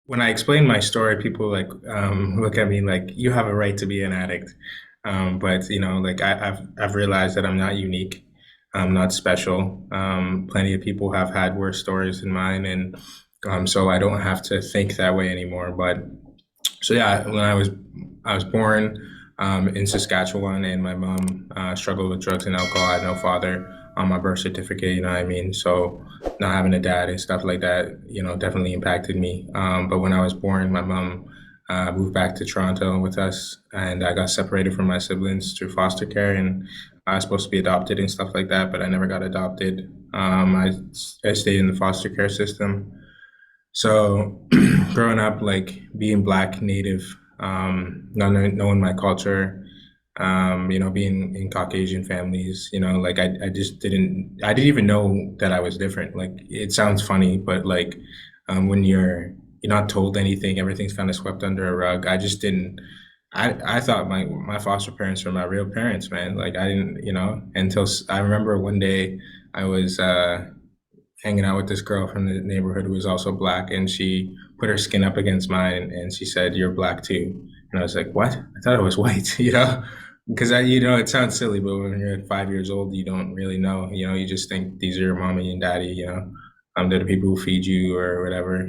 When I explain my story, people look at me like you have a right to be an addict. But like I've realized that I'm not unique. I'm not special. Plenty of people have had worse stories than mine, and so I don't have to think that way anymore. But so yeah, when I was born in Saskatchewan, and my mom struggled with drugs and alcohol. I had no father on my birth certificate. You know what I mean? So not having a dad and stuff like that, definitely impacted me. But when I was born, my mom moved back to Toronto with us, and I got separated from my siblings through foster care, and I was supposed to be adopted and stuff like that, but I never got adopted. I stayed in the foster care system. So growing up, like being Black, Native, not knowing my culture, being in Caucasian families, like I just I didn't even know that I was different. Like it sounds funny, but like when you're not told anything, everything's kind of swept under a rug. I just didn't. I thought my foster parents were my real parents, man. Like I didn't, until I remember one day I was hanging out with this girl from the neighborhood who was also Black, and she put her skin up against mine, and she said, "You're Black too." And I was like, "What? I thought I was white," because it sounds silly, but when you're 5 years old, you don't really know. You just think these are your mommy and daddy. They're the people who feed you or whatever.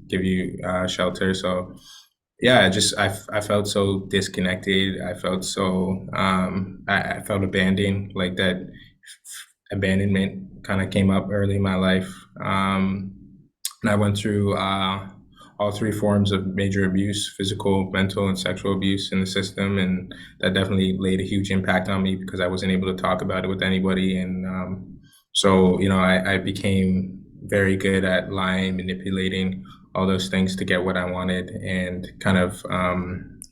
Give you shelter. So yeah, I felt so disconnected. I felt so I felt abandoned, like that abandonment kind of came up early in my life. And I went through all three forms of major abuse: physical, mental, and sexual abuse in the system. And that definitely laid a huge impact on me because I wasn't able to talk about it with anybody. And so, I became very good at lying, manipulating, all those things to get what I wanted, and kind of,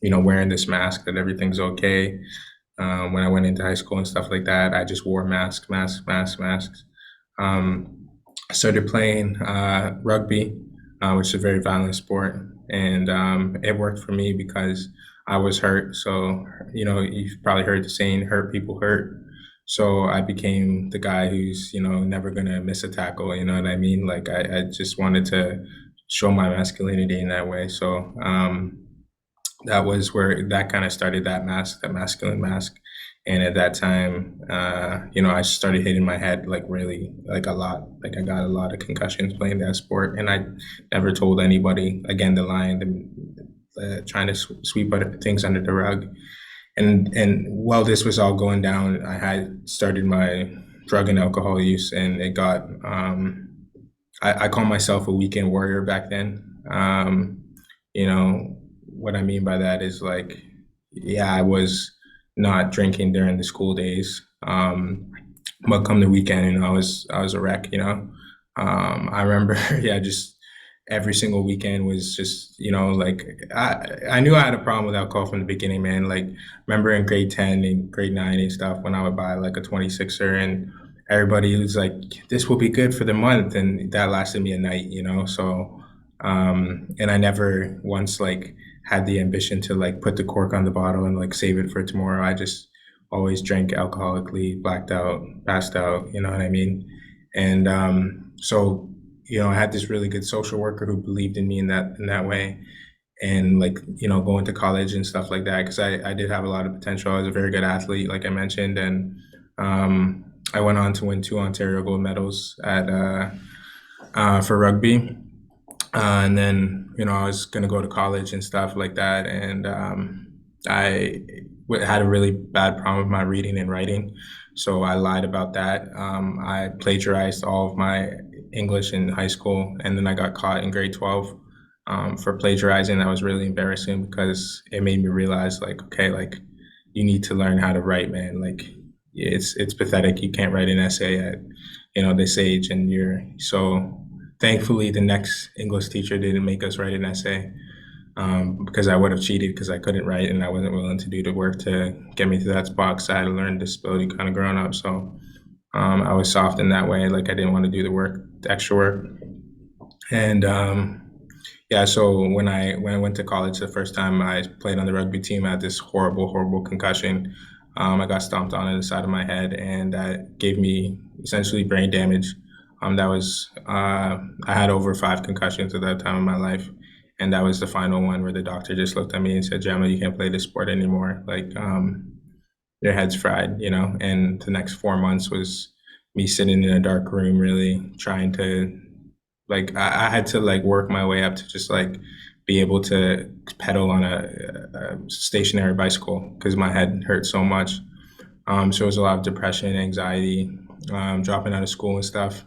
wearing this mask that everything's okay. When I went into high school and stuff like that, I just wore masks. Um, I started playing rugby, which is a very violent sport, and it worked for me because I was hurt. So, you've probably heard the saying, "Hurt people hurt." So I became the guy who's, never gonna miss a tackle. You know what I mean? Like I just wanted to show my masculinity in that way. So that was where that kind of started, that masculine mask. And at that time, I started hitting my head like really like a lot. Like I got a lot of concussions playing that sport, and I never told anybody. Again, the line, trying to sweep things under the rug. And while this was all going down, I had started my drug and alcohol use, and it got. I call myself a weekend warrior back then. What I mean by that is like, yeah, I was not drinking during the school days. But come the weekend, I was a wreck. I remember, yeah, just every single weekend was just, like I knew I had a problem with alcohol from the beginning, man. Like, remember in grade 10 and grade 9 and stuff when I would buy like a 26er, and everybody was like, this will be good for the month, and that lasted me a night. So and I never once like had the ambition to like put the cork on the bottle and like save it for tomorrow. I just always drank alcoholically, blacked out, passed out, you know what I mean? And so, I had this really good social worker who believed in me in that way. And like, going to college and stuff like that, because I did have a lot of potential. I was a very good athlete, like I mentioned. And I went on to win two Ontario gold medals at for rugby. And then, I was going to go to college and stuff like that. And had a really bad problem with my reading and writing. So I lied about that. I plagiarized all of my English in high school. And then I got caught in grade 12 for plagiarizing. That was really embarrassing because it made me realize, like, okay, like, you need to learn how to write, man. Like, it's pathetic. You can't write an essay at, this age, and you're so. Thankfully, the next English teacher didn't make us write an essay, because I would have cheated because I couldn't write and I wasn't willing to do the work to get me to that spot because I had to learn disability kind of growing up. So I was soft in that way. Like I didn't want to do the work, the extra work. And yeah, so when I went to college the first time I played on the rugby team, I had this horrible concussion. I got stomped on the side of my head, and that gave me essentially brain damage. That was I had over five concussions at that time in my life, And that was the final one where the doctor just looked at me and said, "Gemma, you can't play this sport anymore. Your head's fried," you know? And the next 4 months was me sitting in a dark room, really trying to, I had to like work my way up to just like be able to pedal on a stationary bicycle because my head hurt so much. So it was a lot of depression, anxiety, dropping out of school and stuff.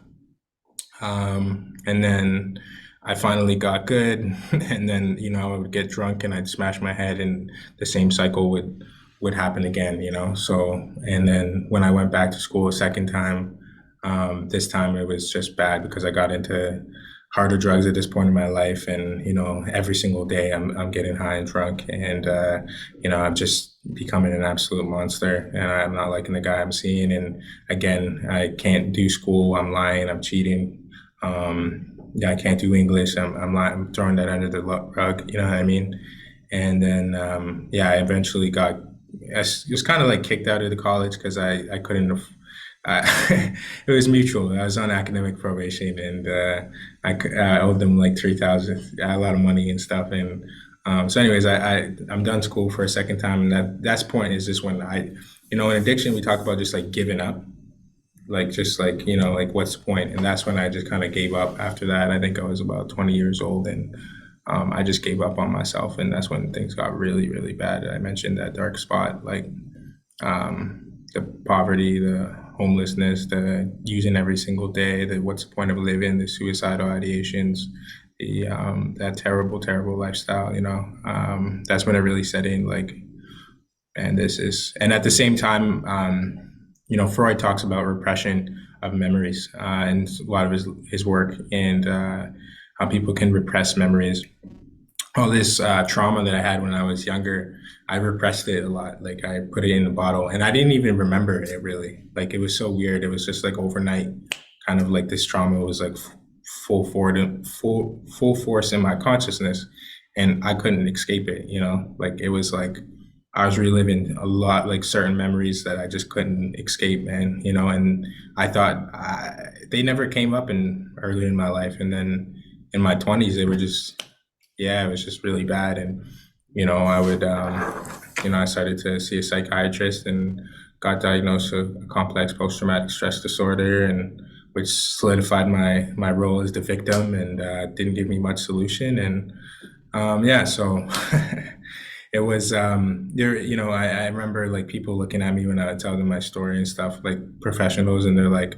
And then I finally got good, and then I would get drunk and I'd smash my head, and the same cycle would happen again. So, and then when I went back to school a second time, this time it was just bad because I got into harder drugs at this point in my life, and every single day I'm getting high and drunk, and I'm just becoming an absolute monster, and I'm not liking the guy I'm seeing. And again, I can't do school. I'm lying. I'm cheating. Yeah, I can't do English. I'm lying. I'm throwing that under the rug. You know what I mean? And then yeah, I eventually I was kind of like kicked out of the college because I couldn't. It was mutual. I was on academic probation, and I owed them like 3,000, a lot of money and stuff. And so, anyways, I'm done school for a second time, and that's point is just when in addiction we talk about just like giving up, like just like like what's the point? And that's when I just kind of gave up. After that, I think I was about 20 years old, and I just gave up on myself, and that's when things got really, really bad. I mentioned that dark spot, like the poverty, the homelessness, the using every single day, the what's the point of living, the suicidal ideations, the that terrible, terrible lifestyle. That's when it really set in. Like, and and at the same time, Freud talks about repression of memories, and a lot of his work, and how people can repress memories. All this trauma that I had when I was younger, I repressed it a lot. Like I put it in a bottle, and I didn't even remember it really. Like it was so weird. It was just like overnight, kind of like this trauma was like full force in my consciousness, and I couldn't escape it. Like it was like I was reliving a lot, like certain memories that I just couldn't escape, man. And I thought they never came up in early in my life, and then in my 20s they were just, yeah, it was just really bad. And I would I started to see a psychiatrist and got diagnosed with a complex post-traumatic stress disorder, and which solidified my role as the victim, and didn't give me much solution. And yeah, so it was there. I remember like people looking at me when I would tell them my story and stuff, like professionals, and they're like,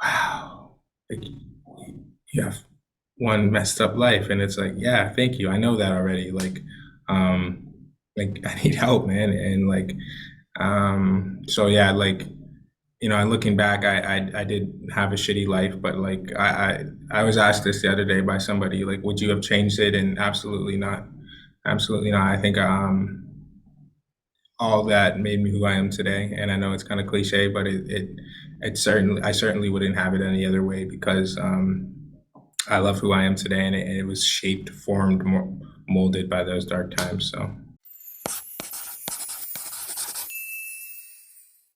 "Wow, like you have one messed up life," and it's like, yeah, thank you, I know that already. Um like I need help, man. And like so yeah, like looking back, I did have a shitty life, but like I was asked this the other day by somebody, like, would you have changed it? And absolutely not. Absolutely not. I think all that made me who I am today. And I know it's kind of cliche, but it certainly, I certainly wouldn't have it any other way, because I love who I am today, and it was shaped, formed, molded by those dark times. So